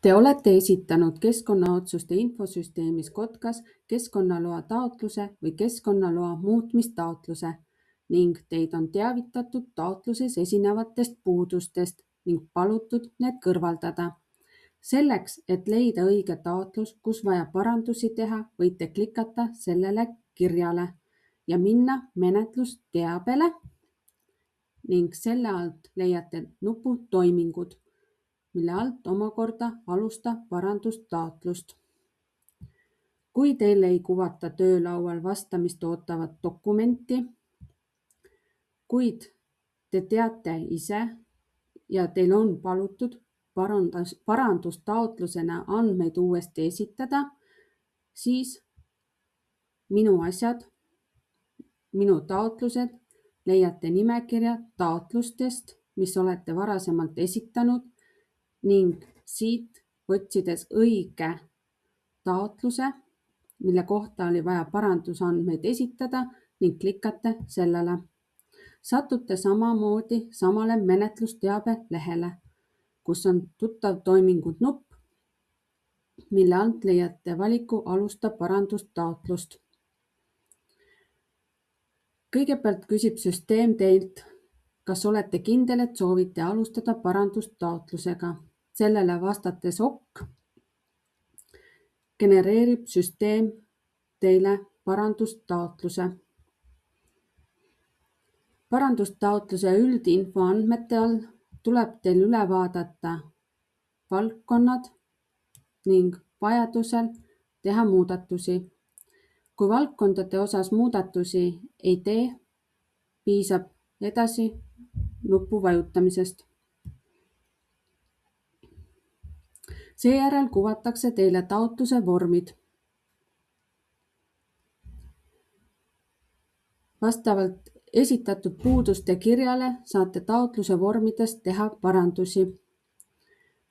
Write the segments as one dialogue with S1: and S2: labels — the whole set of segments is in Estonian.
S1: Te olete esitanud keskkonnaotsuste infosüsteemis KOTKAS keskkonnaloa taotluse või keskkonnaloa muutmistaotluse ning teid on teavitatud taotluses esinevatest puudustest ning palutud need kõrvaldada. Selleks, et leida õige taotlus, kus vaja parandusi teha, võite klikata sellele kirjale ja minna menetlusteabele ning selle alt leiate nupu Toimingud, mille alt omakorda alusta parandustaotlust. Kui teile ei kuvata töölaual vastamist ootavat dokumenti, kuid te teate ise ja teil on palutud parandustaotlusena andmeid uuesti esitada, siis Minu asjad, minu taotlused leiate nimekirja taotlustest, mis olete varasemalt esitanud ning siit otsides õige taotluse, mille kohta oli vaja parandusandmeid esitada ning klikate sellele. Satute samamoodi samale menetlusteabe lehele, kus on tuttav Toimingud nupp, mille alt leiate valiku Alusta parandustaotlust. Kõigepealt küsib süsteem teilt, kas olete kindel, et soovite alustada parandustaotlusega. Sellele vastates OK, genereerib süsteem teile parandustaotluse. Parandustaotluse üldinfo andmete all tuleb teil üle vaadata valdkonnad ning vajadusel teha muudatusi. Kui valdkondade osas muudatusi ei tee, piisab edasi nupu vajutamisest. Seejärel kuvatakse teile taotluse vormid. Vastavalt esitatud puuduste kirjale saate taotluse vormides teha parandusi.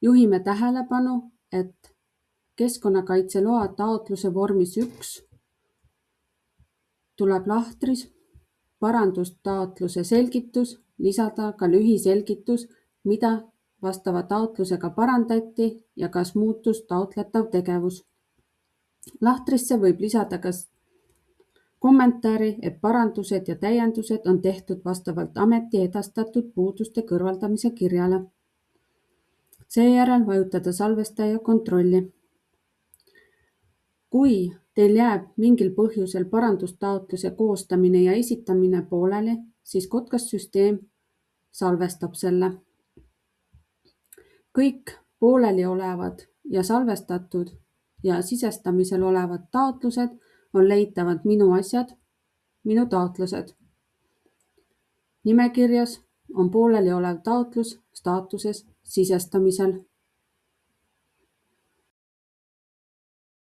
S1: Juhime tähelepanu, et keskkonnakaitseloa taotluse vormis 1 tuleb lahtris parandustaotluse selgitus, lisada ka lühiselgitus, mida vastava taotlusega parandati ja kas muutus taotletav tegevus. Lahtrisse võib lisada kas kommentaari, et parandused ja täiendused on tehtud vastavalt ameti edastatud puuduste kõrvaldamise kirjale. Seejärel vajutada salvesta ja kontrolli. Kui teil jääb mingil põhjusel parandustaotluse koostamine ja esitamine pooleli, siis KOTKAS süsteem salvestab selle. Kõik pooleli olevad ja salvestatud ja sisestamisel olevad taotlused on leitavad Minu asjad, minu taotlused. Nimekirjas on pooleli olev taotlus staatuses sisestamisel.